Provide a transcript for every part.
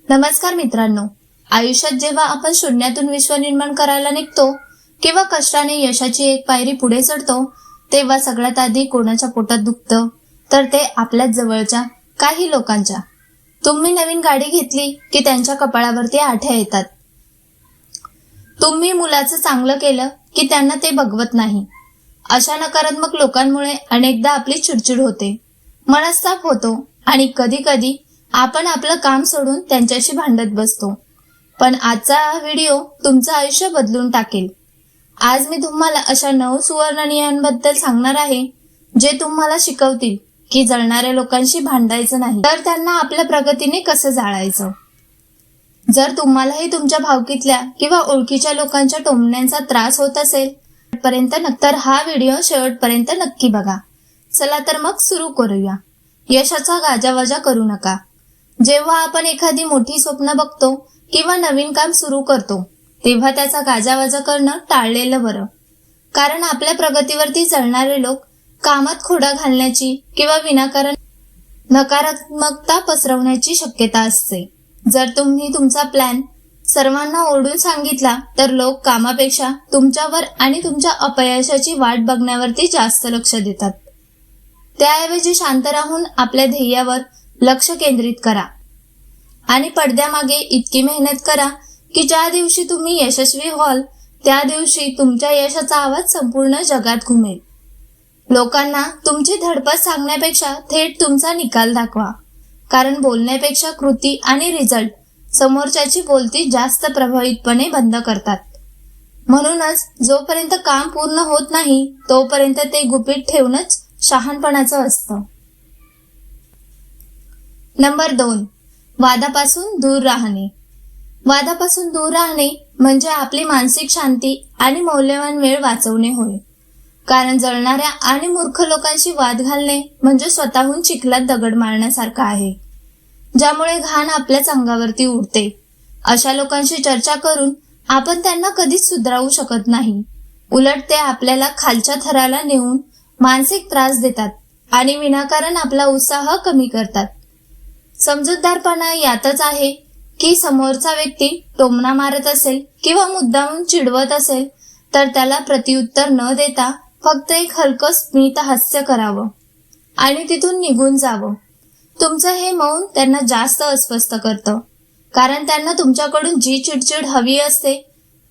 नमस्कार मित्रांनो, आयुष्यात जेव्हा आपण शून्यातून विश्व निर्माण करायला निघतो किंवा कष्टाने यशाची एक पायरी पुढे चढतो, तेव्हा सगळ्यात आधी कोणाच्या पोटात दुखतं तर ते आपल्याच जवळच्या काही लोकांच्या. तुम्ही नवीन गाडी घेतली की त्यांच्या कपाळावरती आठ्या येतात. तुम्ही मुलाचं चांगलं केलं की त्यांना ते बघवत नाही. अशा नकारात्मक लोकांमुळे अनेकदा आपली चिडचिड होते, मनस्ताप होतो आणि कधी कधी आपण आपलं काम सोडून त्यांच्याशी भांडत बसतो. पण आजचा हा व्हिडिओ तुमचं आयुष्य बदलून टाकेल. आज मी तुम्हाला अशा 9 सुवर्ण नियमांबद्दल सांगणार आहे, जे तुम्हाला शिकवतील की जळणाऱ्या लोकांशी भांडायचं नाही, तर त्यांना आपल्या प्रगतीने कसं जाळायचं. जर तुम्हालाही तुमच्या भावकीतल्या किंवा ओळखीच्या लोकांच्या टोमण्यांचा त्रास होत असेल तर हा व्हिडिओ शेवटपर्यंत नक्की बघा. चला तर मग सुरू करूया. यशाचा गाजावाजा करू नका. जेव्हा आपण एखादी मोठी स्वप्न बघतो किंवा नवीन काम सुरू करतो, तेव्हा त्याचा गाजावाजा करणं टाळलेलं बरं. कारण आपल्या प्रगतीवरती जळणारे लोक कामात खोडा घालण्याची किंवा विनाकारण नकारात्मकता पसरवण्याची शक्यता असते. जर तुम्ही तुमचा प्लॅन सर्वांना ओरडून सांगितला तर लोक कामापेक्षा तुमच्यावर आणि तुमच्या अपयशाची वाट बघण्यावरती जास्त लक्ष देतात. त्याऐवजी शांत राहून आपल्या ध्येयावर लक्ष केंद्रित करा आणि पडद्यामागे इतकी मेहनत करा की ज्या दिवशी तुम्ही यशस्वी व्हाल त्या दिवशी तुमच्या यशाचा आवाज संपूर्ण जगात घुमेल. लोकांना तुमची धडपड सांगण्यापेक्षा थेट तुमचा निकाल दाखवा, कारण बोलण्यापेक्षा कृती आणि रिझल्ट समोरच्याची बोलती जास्त प्रभावीपणे बंद करतात. म्हणूनच जोपर्यंत काम पूर्ण होत नाही तोपर्यंत ते गुपित ठेवणंच शहाणपणाचं असतं. नंबर 2, वादापासून दूर राहणे. वादापासून दूर राहणे म्हणजे आपली मानसिक शांती आणि मौल्यवान वेळ वाचवणे होय. कारण जळणाऱ्या आणि मूर्ख लोकांशी वाद घालणे म्हणजे स्वतःहून चिखलात दगड मारण्यासारखं आहे, ज्यामुळे घाण आपल्याच अंगावरती उडते. अशा लोकांशी चर्चा करून आपण त्यांना कधीच सुधारवू शकत नाही. उलट ते आपल्याला खालच्या थराला नेऊन मानसिक त्रास देतात आणि विनाकारण आपला उत्साह कमी करतात. समजूतदारपणा यातच आहे की समोरचा व्यक्ती टोमणा मारत असेल किंवा मुद्दामून चिडवत असेल तर त्याला प्रत्युत्तर न देता फक्त एक हलकं स्मित हास्य करावं आणि तिथून निघून जावं. तुमचं हे मौन त्यांना जास्त अस्वस्थ करतं, कारण त्यांना तुमच्याकडून जी चिडचिड हवी असते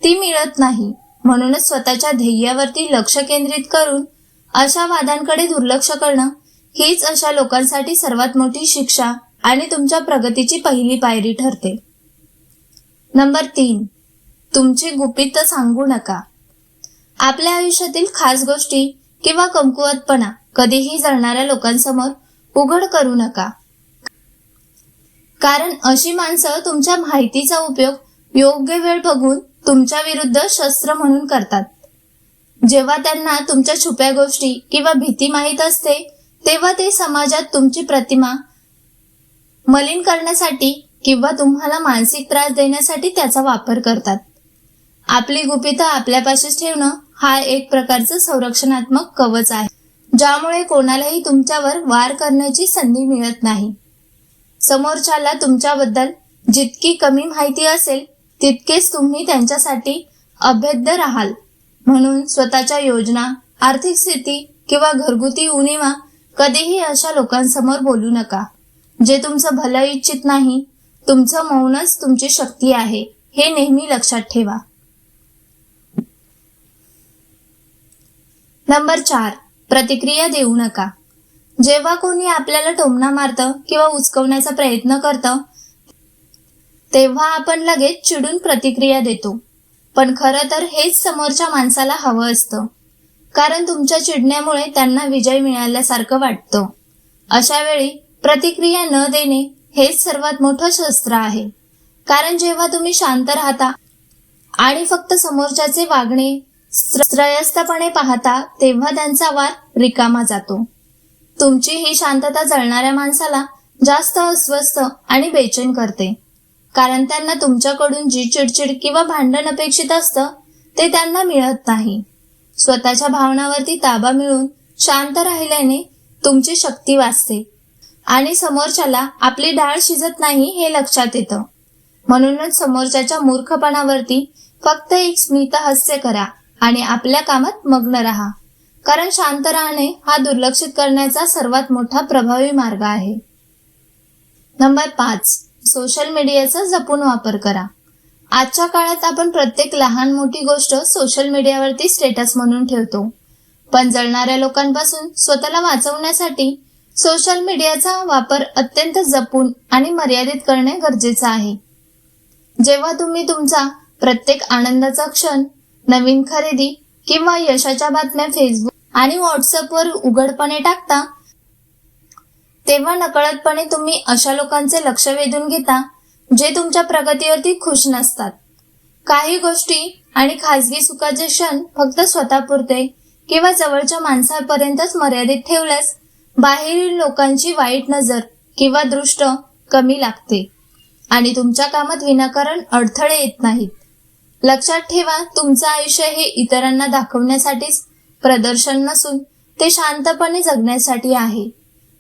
ती मिळत नाही. म्हणूनच स्वतःच्या ध्येयावरती लक्ष केंद्रित करून अशा वादांकडे दुर्लक्ष करणं हीच अशा लोकांसाठी सर्वात मोठी शिक्षा आणि तुमच्या प्रगतीची पहिली पायरी ठरते. नंबर 3, तुमची गुपित सांगू नका. आपल्या आयुष्यातील खास गोष्टी किंवा कमकुवतपणा कधीही जळणाऱ्या लोकांसमोर उघड करू नका, कारण अशी माणसं तुमच्या माहितीचा उपयोग योग्य वेळ बघून तुमच्या विरुद्ध शस्त्र म्हणून करतात. जेव्हा त्यांना तुमच्या छुप्या गोष्टी किंवा भीती माहीत असते तेव्हा ते समाजात तुमची प्रतिमा मलिन करण्यासाठी किंवा तुम्हाला मानसिक त्रास देण्यासाठी त्याचा वापर करतात. आपली गुपितं आपल्यापाशीच ठेवणं हा एक प्रकारचं संरक्षणात्मक कवच आहे, ज्यामुळे कोणालाही तुमच्यावर वार करण्याची संधी मिळत नाही. समोरच्याला तुमच्याबद्दल जितकी कमी माहिती असेल तितकेच तुम्ही त्यांच्यासाठी अभेद्य राहाल. म्हणून स्वतःच्या योजना, आर्थिक स्थिती किंवा घरगुती उणीवा कधीही अशा लोकांसमोर बोलू नका, जे तुमचं भलं इच्छित नाही. तुमचं मौनच तुमची शक्ती आहे, हे नेहमी लक्षात ठेवा. नंबर 4, प्रतिक्रिया देऊ नका. जेव्हा कोणी आपल्याला टोमणा मारतं किंवा उचकवण्याचा प्रयत्न करतं तेव्हा आपण लगेच चिडून प्रतिक्रिया देतो. पण खरं तर हेच समोरच्या माणसाला हवं असतं, कारण तुमच्या चिडण्यामुळे त्यांना विजय मिळाल्यासारखं वाटतं. अशा वेळी प्रतिक्रिया न देणे हेच सर्वात मोठं शस्त्र आहे. कारण जेव्हा तुम्ही शांत राहता आणि फक्त समोरच्याचे वागणे श्रेयस्करपणे पाहता तेव्हा त्यांचा वार रिकामा जातो. तुमची ही शांतता जळणाऱ्या माणसाला जास्त अस्वस्थ आणि बेचैन करते, कारण त्यांना तुमच्याकडून जी चिडचिड किंवा भांडण अपेक्षित असतं ते त्यांना मिळत नाही. स्वतःच्या भावनांवरती ताबा मिळवून शांत राहिल्याने तुमची शक्ती वाचते आणि समोरच्याला आपली डाळ शिजत नाही हे लक्षात येतं. म्हणूनच समोरच्याच्या मूर्खपणावरती फक्त एक स्मित हास्य करा आणि आपल्या कामात मग्न राहा, कारण शांत राहणे हा दुर्लक्षित करण्याचा सर्वात मोठा प्रभावी मार्ग आहे. नंबर 5, सोशल मीडियाचा जपून वापर करा. आजच्या काळात आपण प्रत्येक लहान मोठी गोष्ट सोशल मीडियावरती स्टेटस म्हणून ठेवतो, पण जळणाऱ्या लोकांपासून स्वतःला वाचवण्यासाठी सोशल मीडियाचा वापर अत्यंत जपून आणि मर्यादित करणे गरजेचे आहे. जेव्हा तुम्ही तुमचा प्रत्येक आनंदाचा क्षण, नवीन खरेदी किंवा यशाच्या बातम्या फेसबुक आणि व्हॉट्सअपवर उघडपणे टाकता, तेव्हा नकळतपणे तुम्ही अशा लोकांचे लक्ष वेधून घेता जे तुमच्या प्रगतीवरती खुश नसतात. काही गोष्टी आणि खासगी सुखाचे क्षण फक्त स्वतःपुरते किंवा जवळच्या माणसापर्यंतच मर्यादित ठेवल्यास बाहेरील लोकांची वाईट नजर किंवा दृष्ट कमी लागते आणि तुमच्या कामात विनाकारण अडथळे येत नाहीत. लक्षात ठेवा, तुमचं आयुष्य हे इतरांना दाखवण्यासाठीच प्रदर्शन नसून ते शांतपणे जगण्यासाठी आहे.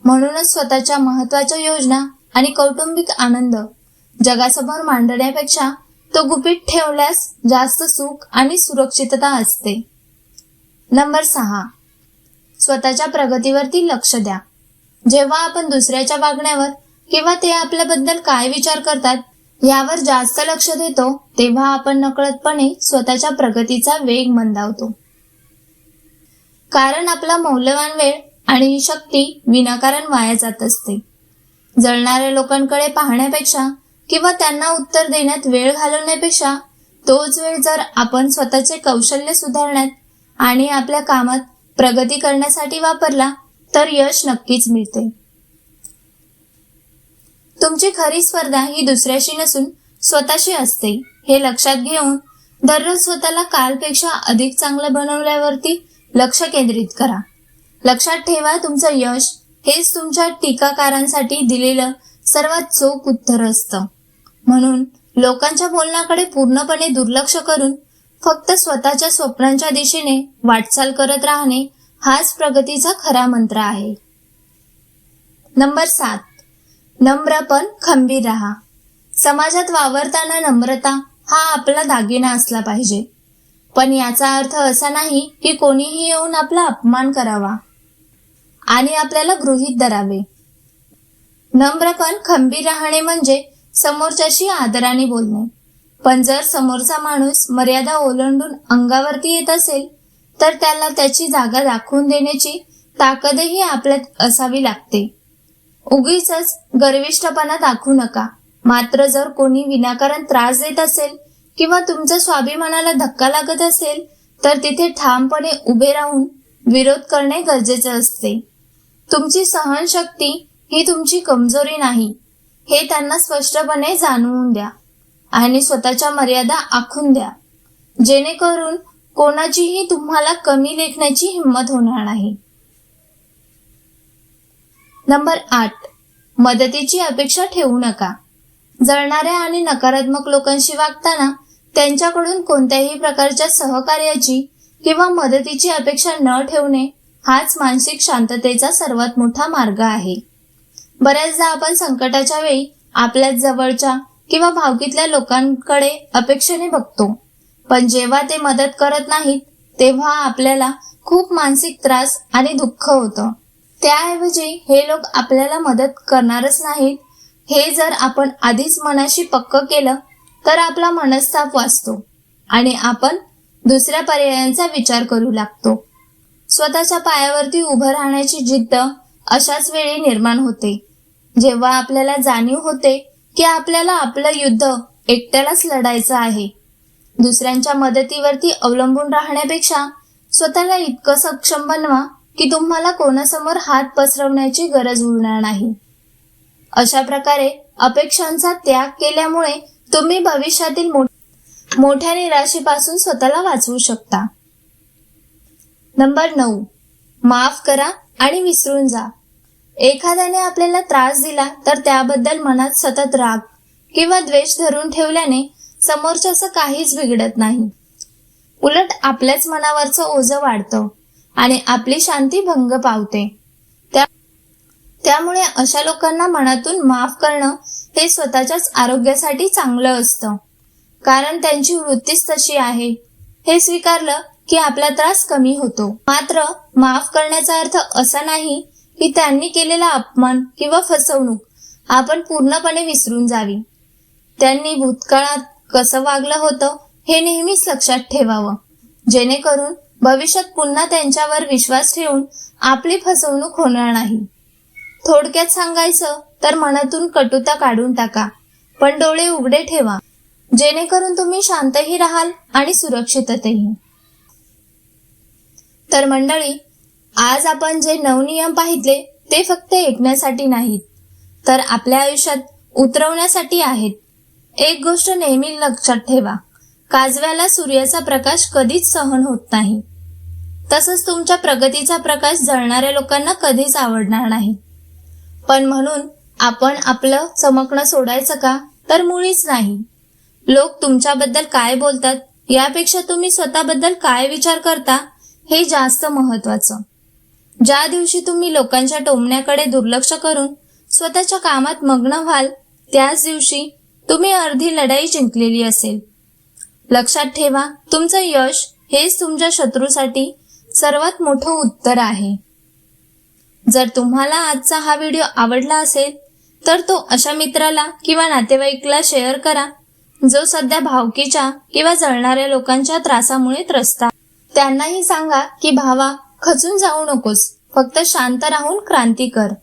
म्हणूनच स्वतःच्या महत्त्वाच्या योजना आणि कौटुंबिक आनंद जगासमोर मांडण्यापेक्षा तो गुपित ठेवल्यास जास्त सुख आणि सुरक्षितता असते. नंबर 6, स्वतःच्या प्रगतीवरती लक्ष द्या. जेव्हा आपण दुसऱ्याच्या वागण्यावर किंवा ते आपल्याबद्दल काय विचार करतात यावर जास्त लक्ष देतो, तेव्हा आपण नकळतपणे स्वतःच्या प्रगतीचा वेग मंदावतो. कारण आपला मौल्यवान वेळ आणि शक्ती विनाकारण वाया जात असते. जळणाऱ्या लोकांकडे पाहण्यापेक्षा किंवा त्यांना उत्तर देण्यात वेळ घालवण्यापेक्षा तोच वेळ जर आपण स्वतःचे कौशल्य सुधारण्यात आणि आपल्या कामात प्रगती करण्यासाठी वापरला तर यश नक्कीच मिळते. तुमची खरी स्पर्धा ही दुसऱ्याशी नसून स्वतःशी असते. हे लक्षात घेऊन दररोज स्वतःला कालपेक्षा अधिक चांगलं बनवल्यावरती लक्ष केंद्रित करा. लक्षात ठेवा, तुमचं यश हेच तुमच्या टीकाकारांसाठी दिलेलं सर्वात चोख उत्तर असतं. म्हणून लोकांच्या बोलण्याकडे पूर्णपणे दुर्लक्ष करून फक्त स्वतःच्या स्वप्नांच्या दिशेने वाटचाल करत राहणे हाच प्रगतीचा खरा मंत्र आहे. नंबर 7, नम्र पण खंबीर राहा. समाजात वावरताना नम्रता हा आपला दागिना असला पाहिजे, पण याचा अर्थ असा नाही की कोणीही येऊन आपला अपमान करावा आणि आपल्याला गृहीत धरावे. नम्र पण खंबीर राहणे म्हणजे समोरच्याशी आदराने बोलणे. पण जर समोरचा माणूस मर्यादा ओलांडून अंगावरती येत असेल तर त्याला त्याची जागा दाखवून देण्याची ताकदही आपल्यात असावी लागते. उगीचच गर्विष्ठपणा दाखवू नका. मात्र जर कोणी विनाकारण त्रास देत असेल किंवा तुमच्या स्वाभिमानाला धक्का लागत असेल तर तिथे ठामपणे उभे राहून विरोध करणे गरजेचे असते. तुमची सहनशक्ती ही तुमची कमजोरी नाही हे त्यांना स्पष्टपणे जाणवून द्या आणि स्वतःच्या मर्यादा आखून द्या, जेणेकरून कोणाचीही तुम्हाला कमी लेखण्याची हिंमत होणार नाही. नंबर 8, मदतीची अपेक्षा ठेवू नका. जळणाऱ्या आणि नकारात्मक लोकांशी वागताना त्यांच्याकडून कोणत्याही प्रकारच्या सहकार्याची किंवा मदतीची अपेक्षा न ठेवणे हाच मानसिक शांततेचा सर्वात मोठा मार्ग आहे. बऱ्याचदा आपण संकटाच्या वेळी आपल्या जवळच्या किंवा भावकीतल्या लोकांकडे अपेक्षेने बघतो, पण जेव्हा ते मदत करत नाहीत तेव्हा आपल्याला खूप मानसिक त्रास आणि दुःख होतं. त्याऐवजी हे लोक आपल्याला मदत करणारच नाहीत हे जर आपण आधीच मनाशी पक्क केलं तर आपला मनस्ताप वाचतो आणि आपण दुसऱ्या पर्यायांचा विचार करू लागतो. स्वतःच्या पायावरती उभं राहण्याची जिद्द अशाच वेळी निर्माण होते, जेव्हा आपल्याला जाणीव होते की आपल्याला आपलं युद्ध एकट्यालाच लढायचं आहे. दुसऱ्यांच्या मदतीवरती अवलंबून राहण्यापेक्षा स्वतःला इतकं सक्षम बनवा की तुम्हाला कोणासमोर हात पसरवण्याची गरज उरणार नाही. अशा प्रकारे अपेक्षांचा त्याग केल्यामुळे तुम्ही भविष्यातील मोठ्या निराशेपासून स्वतःला वाचवू शकता. नंबर 9, माफ करा आणि विसरून जा. एखाद्याने आपल्याला त्रास दिला तर त्याबद्दल मनात सतत राग किंवा द्वेष धरून ठेवल्याने समोरच्याचं काहीच बिघडत नाही. उलट आपल्याच मनावरचं ओझं वाढतं आणि आपली शांती भंग पावते. त्यामुळे अशा लोकांना मनातून माफ करणं हे स्वतःच्याच आरोग्यासाठी चांगलं असतं, कारण त्यांची वृत्तीच तशी आहे. हे स्वीकारलं की आपला त्रास कमी होतो. मात्र माफ करण्याचा अर्थ असा नाही की त्यांनी केलेला अपमान किंवा फसवणूक आपण पूर्णपणे विसरून जावी. त्यांनी भूतकाळात कसं वागलं होतं हे नेहमीच लक्षात ठेवावं, जेणेकरून भविष्यात पुन्हा त्यांच्यावर विश्वास ठेवून आपली फसवणूक होणार नाही. थोडक्यात सांगायचं तर मनातून कटुता काढून टाका, पण डोळे उघडे ठेवा, जेणेकरून तुम्ही शांतही राहाल आणि सुरक्षिततेही. तर मंडळी, आज आपण जे 9 नियम पाहितले ते फक्त ऐकण्यासाठी नाहीत, तर आपल्या आयुष्यात उतरवण्यासाठी आहेत. एक गोष्ट नेहमी लक्षात ठेवा, काजव्याला सूर्याचा प्रकाश कधीच सहन होत नाही. तसंच तुमच्या प्रगतीचा प्रकाश जळणाऱ्या लोकांना कधीच आवडणार नाही. पण म्हणून आपण आपलं चमकणं सोडायचं का? तर मुळीच नाही. लोक तुमच्याबद्दल काय बोलतात यापेक्षा तुम्ही स्वतःबद्दल काय विचार करता हे जास्त महत्वाचं. ज्या दिवशी तुम्ही लोकांच्या टोमण्याकडे दुर्लक्ष करून स्वतःच्या कामात मग्न व्हाल, त्याच दिवशी तुम्ही अर्धी लढाई जिंकलेली असेल. लक्षात ठेवा, तुमचं यश हेच तुमच्या शत्रूसाठी सर्वात मोठं उत्तर आहे. जर तुम्हाला आजचा हा व्हिडिओ आवडला असेल तर तो अशा मित्राला किंवा नातेवाईकाला शेअर करा जो सध्या भावकीच्या किंवा जळणाऱ्या लोकांच्या त्रासामुळे त्रस्त आहे. त्यांनाही सांगा की भावा, खचून जाऊ नकोस, फक्त शांत राहून क्रांती कर.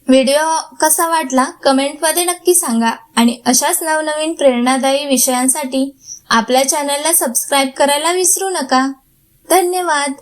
व्हिडिओ कसा वाटला कमेंटमध्ये नक्की सांगा आणि अशाच नवनवीन प्रेरणादायी विषयांसाठी आपल्या चॅनलला सबस्क्राईब करायला विसरू नका. धन्यवाद.